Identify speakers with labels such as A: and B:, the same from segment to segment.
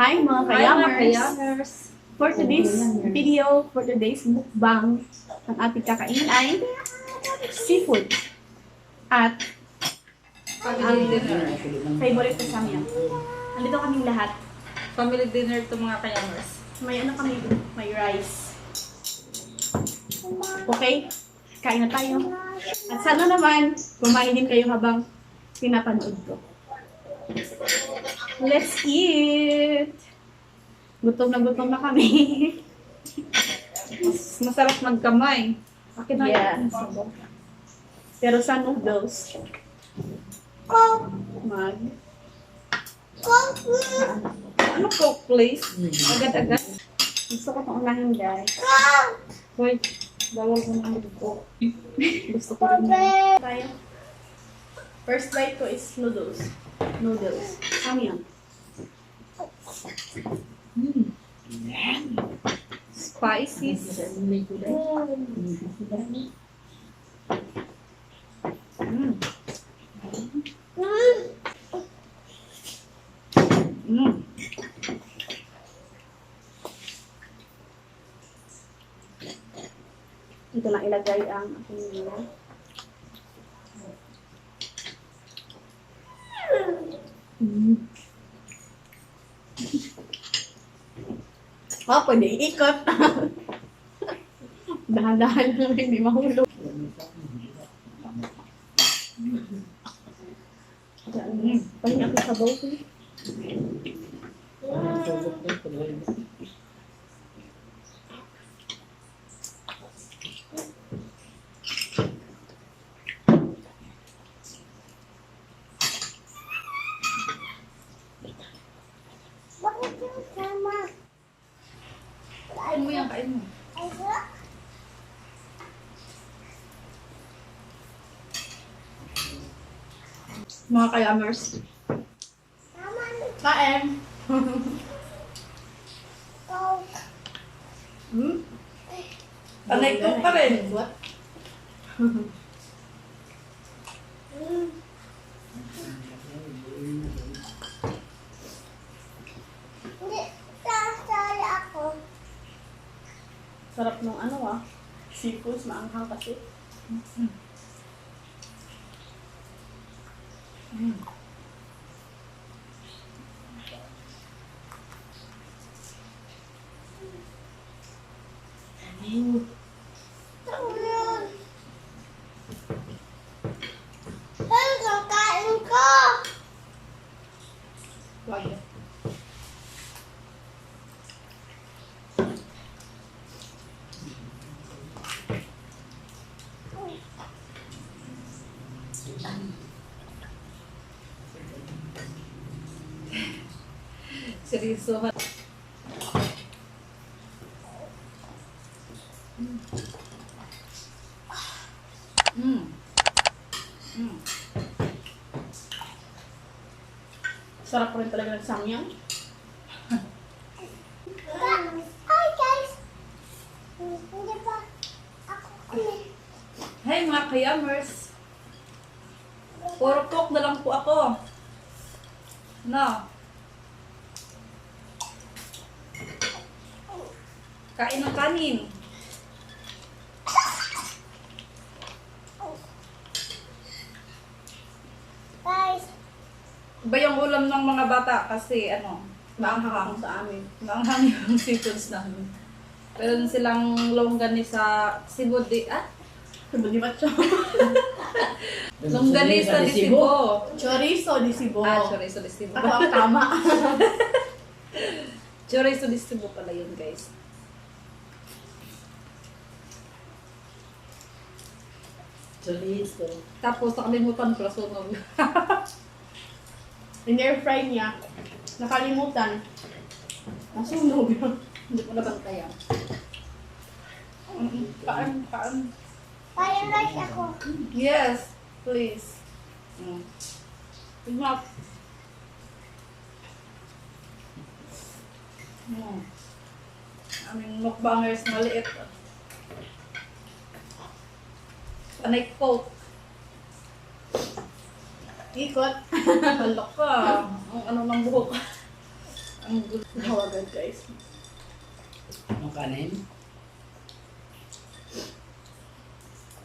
A: Hi mga kayamers!
B: kayamers!
A: For today's video, for today's mukbang, ang ating kakainin ay seafood. At
B: Family dinner.
A: favorite ko sa amin. Nandito kaming lahat.
B: Family dinner to mga kayamers.
A: May ano kami, may rice. Okay? Kain na tayo. At sana naman, kumain din kayo habang pinapanood ko. Let's eat! Gutom na kami.
B: Masarap magkamay. Akin na
A: Yeah.
B: yun.
A: Pero sa noodles, mag...
B: Ano Coke please? Agad-agad.
A: Gusto ko itong unahin, guys.
B: Wait, bawal ko na Coke.
A: Gusto ko rin yan. Tayo. First bite ko is noodles. Noodles. Samyang.
B: Spicy.
A: Ito lang ilagay ang aking nila. Oh, pwede iikot. Dahan-dahan lang, hindi mahulog. Pahinga ako sa bowl ko.
B: Kain mo yan, kain mo.
A: Mga kayamers. Kain!
B: Panay ko pa rin.
A: What? Sarap nung ano seafood, maanghang kasi. Wag.
B: Seryoso.
A: Sarap po rin talaga ng samyang.
C: Hi guys! Hindi pa ako kumain.
B: Hey mga kayamers! Puro Coke na lang po ako. No. Kain ng kanin.
C: Guys,
B: Iba yung ulam ng mga bata kasi
A: Maanghang sa amin.
B: maanghang yung seafoods namin. Meron silang longganisa
A: Cebu di macho.
B: Longganisa di Cebu.
A: Chorizo di Cebu.
B: Chorizo di Cebu.
A: Ako ang tama.
B: Chorizo di Cebu pala yun, guys.
D: Chorizo.
B: Tapos nakalimutan pala sunog.
A: In-air fry niya. Nakalimutan. Nasunog.
B: Hindi ko nabantayan. Kaan.
C: parang rice ako.
B: Yes, please. Tignan. Aming mukbangers maliit. Panay Coke.
A: Ikot.
B: Halok ka. Ang ano ng buhok. Ang gulo.
A: Hawagan guys.
D: Ang kanin.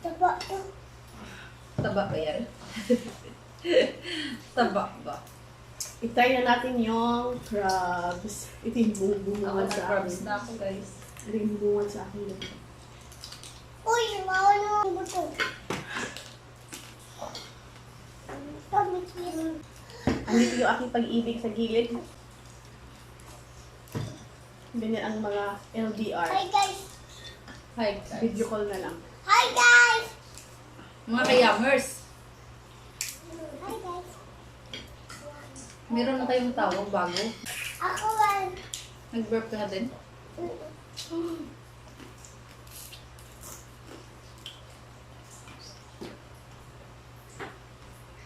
C: Taba to.
B: Taba ba yan? Taba ba?
A: I-try na natin yung crabs. Ito yung
B: Ako
A: bunga
B: na
A: sa
B: crabs
A: akin.
B: na ako guys.
A: Ito yung bunga sa akin.
C: Uy, mawala yung buto. Sabi ko.
A: Andito yung aking pag-ibig sa gilid. Ganyan ang mga LDR.
C: Hi guys.
B: Hi guys.
A: Video call na lang.
C: Hi guys.
B: Mga kayamers,
C: Hi guys.
B: meron na kayong tawag bago?
C: Ako man.
B: Nag-burp ka na din?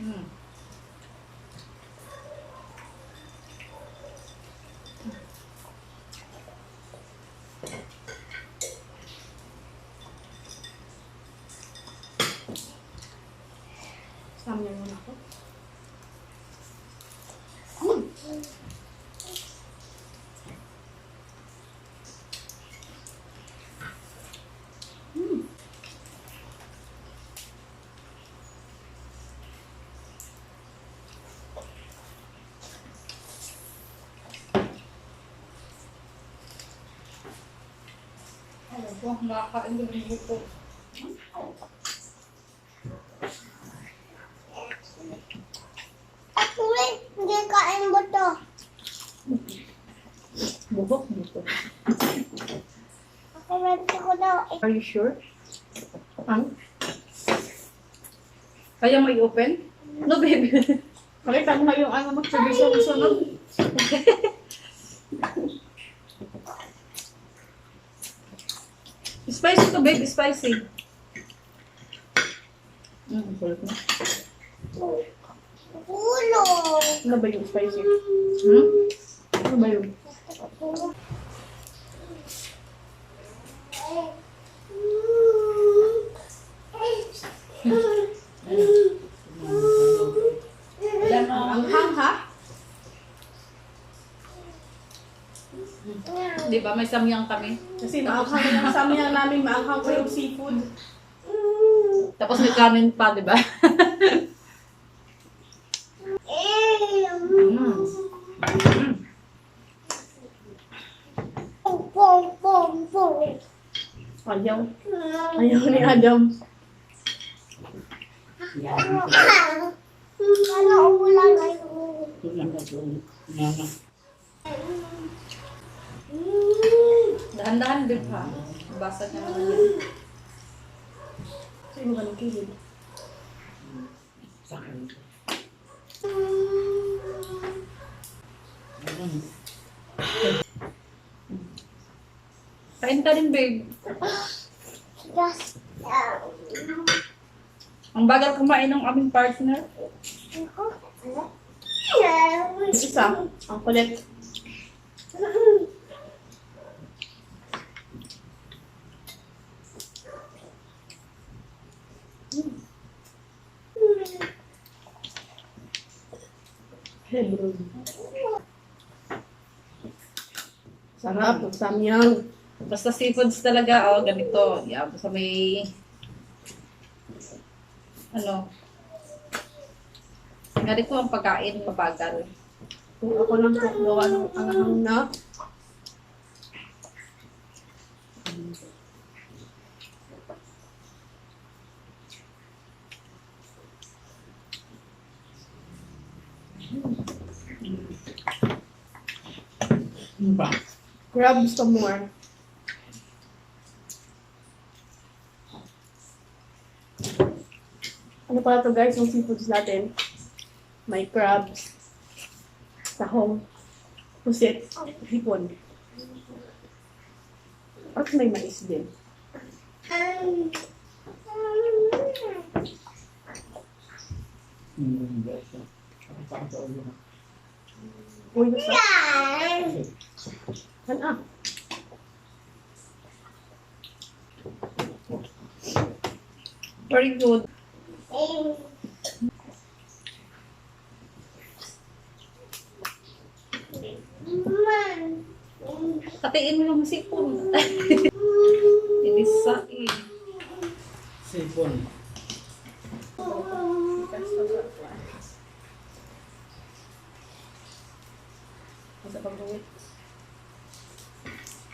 B: Hmm.
A: Samyan muna ako.
B: Ano ba? Nakakain ko ng buko.
C: Ako rin. Hindi kain buto.
A: Bubok dito.
C: Ako rin ko daw.
A: Are you sure? Ang?
B: Kaya mo i-open? No, baby.
A: Pakita mo nga yung ano mo sa sunod.
B: Spicy to, babe. Spicy. Kulit na.
C: Ulo.
A: Ano ba yung spicy?
B: Hmm?
A: Ano ba yung? Ang hang ha?
B: Di ba? May samyang kami.
A: Kasi maanghang na yung samyang namin, maanghang pa yung seafood.
B: Tapos may kanin pa, di ba?
C: Pong, pong, pong.
A: Ayaw. Ayaw ni Adam.
C: Ano ulan ngayon?
D: Tulang na tulang. Mama.
B: Dahan-dahan, babe, ha? Basa niya naman yan.
A: Sa'yo mo ka ng kilid.
D: Sa akin.
B: Kain ka din, babe.
C: Just,
B: Ang bagal kumain ng aming partner.
A: Yung isa, ang kulit. Hello. Sarap, ang samyang.
B: Basta seafoods talaga, oh, ganito. Yeah, basta may... Ano? Ganito ang pagkain, mabagal.
A: Kung ako lang po gawa ng anghang na.
D: Ano ba?
A: Crabs some more. Ano pala to guys, yung seafoods natin? May crabs, tahong, pusit, hipon. At may mais din.
D: Guys. Ako pa sa ulo.
A: Uy, nasa. Ah.
B: Very good.
C: Ma,
B: Hatiin mo yung sipon. Inisa eh.
D: Sipon.
B: Masa pag-uwit.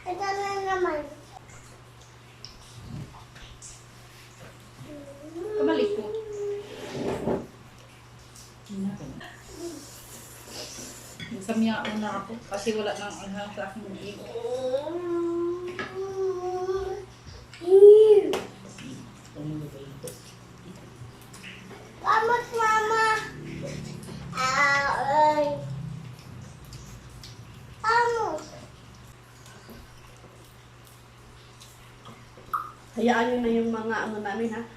C: Ito na naman.
B: Kamalik ko. Samya una ako kasi wala nang anghang sa aking bibig.
C: Vamos, mama. Ay. Vamos.
A: Hayaan nyo na yung mga ano namin ha.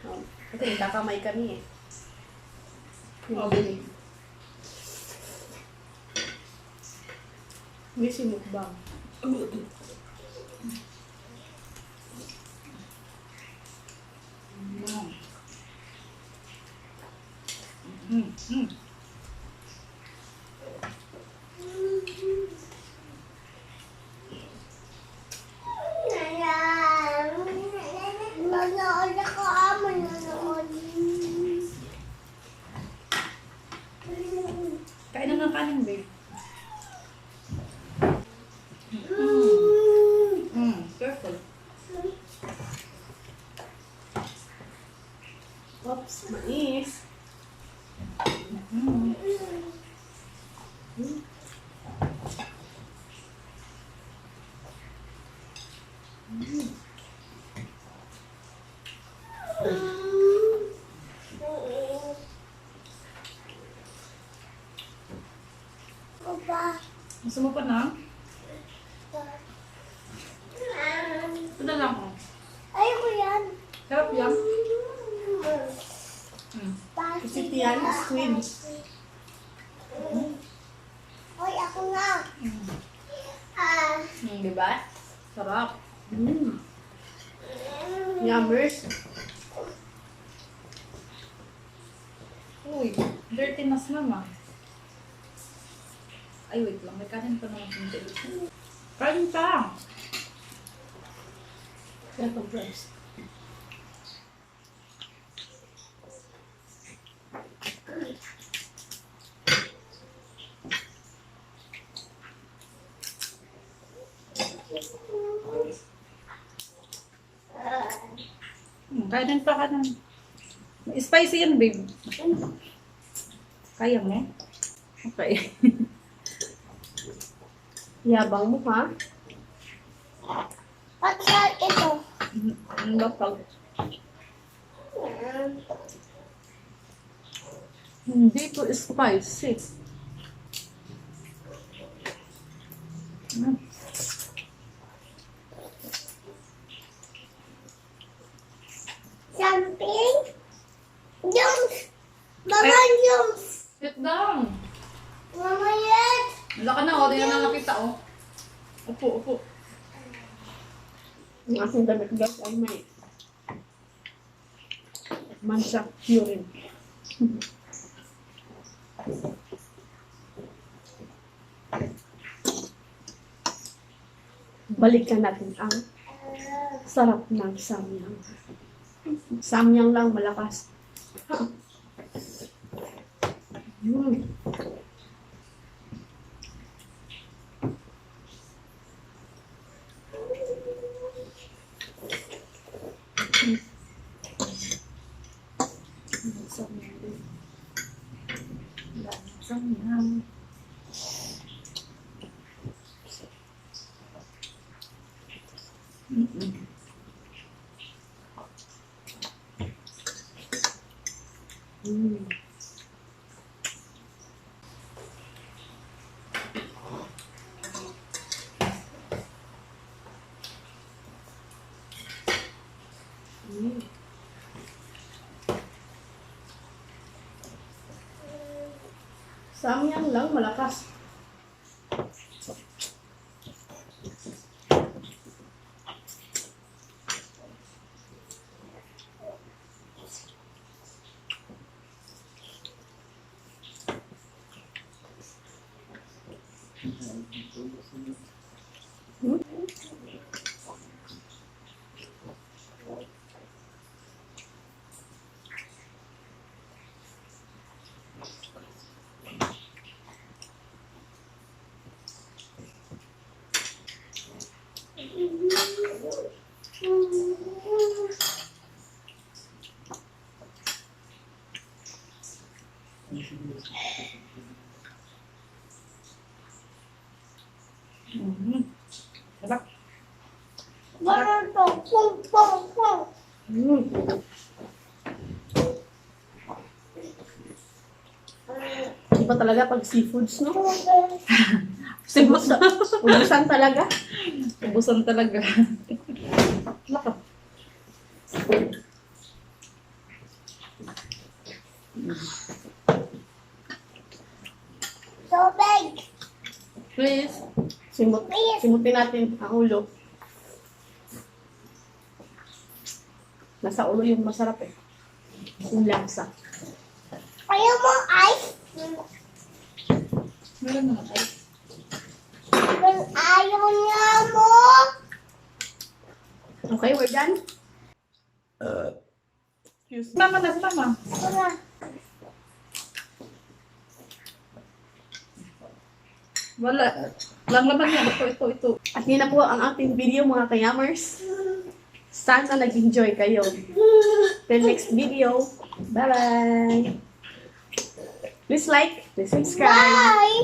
A: Kasi kakamay kami eh.
B: Okay.
A: May si Mukbang.
C: Nanonood ako, amo, nanonood.
B: Kain na ng kanin, babe. Careful.
A: Oops, mais.
C: Papa.
B: Gusto mo pa na? Ito na lang, oh.
C: Ayoko yan.
B: Sarap yan.
A: Kasi tiyan, squid.
C: Hoy, ako na. Ah.
B: Diba? Sarap.
A: Yummers.
B: Uy, dirty nas naman. Ay, wait lang. May kanin pa naman yung dito. Kanin pa!
A: Yan pang breast.
B: Kanin pa ka na. Spicy yan, babe. Kaya mo? Okay.
A: Yabang mo ha.
C: At sa ito.
B: Lapag. Hindi to spicy.
C: Something. Jumps. Mama, jumps.
B: Sit down.
C: Mama, yes.
B: Wala ka na, o. Tingnan na nakita, o. Upo, upo.
A: Ang aking damit guys ay may mansa urine. Balikan natin ang sarap ng samyang. Samyang lang malakas. Yun.
B: Samyang.
A: Samyang lang malakas.
B: Sarap.
C: Ganun to. Pum, pum, pum.
A: Iba talaga pag seafoods, no? Ubusan talaga.
B: Ubusan talaga. Laka.
C: Tubig.
B: Please.
A: Simutin natin ang ulo. Nasa ulo yung masarap eh. Yung laksa.
C: Ayaw mo ice?
B: Meron naman ay.
C: Kung ayaw niya mo.
A: Okay, we're done?
B: Excuse. Mama na, si mama.
C: Wala.
B: Wala. Lang laman yan. Ito.
A: At yun na po ang ating video mga kayamers. Sana nag-enjoy kayo. Till next video. Bye-bye! Please like, please subscribe.
C: Bye.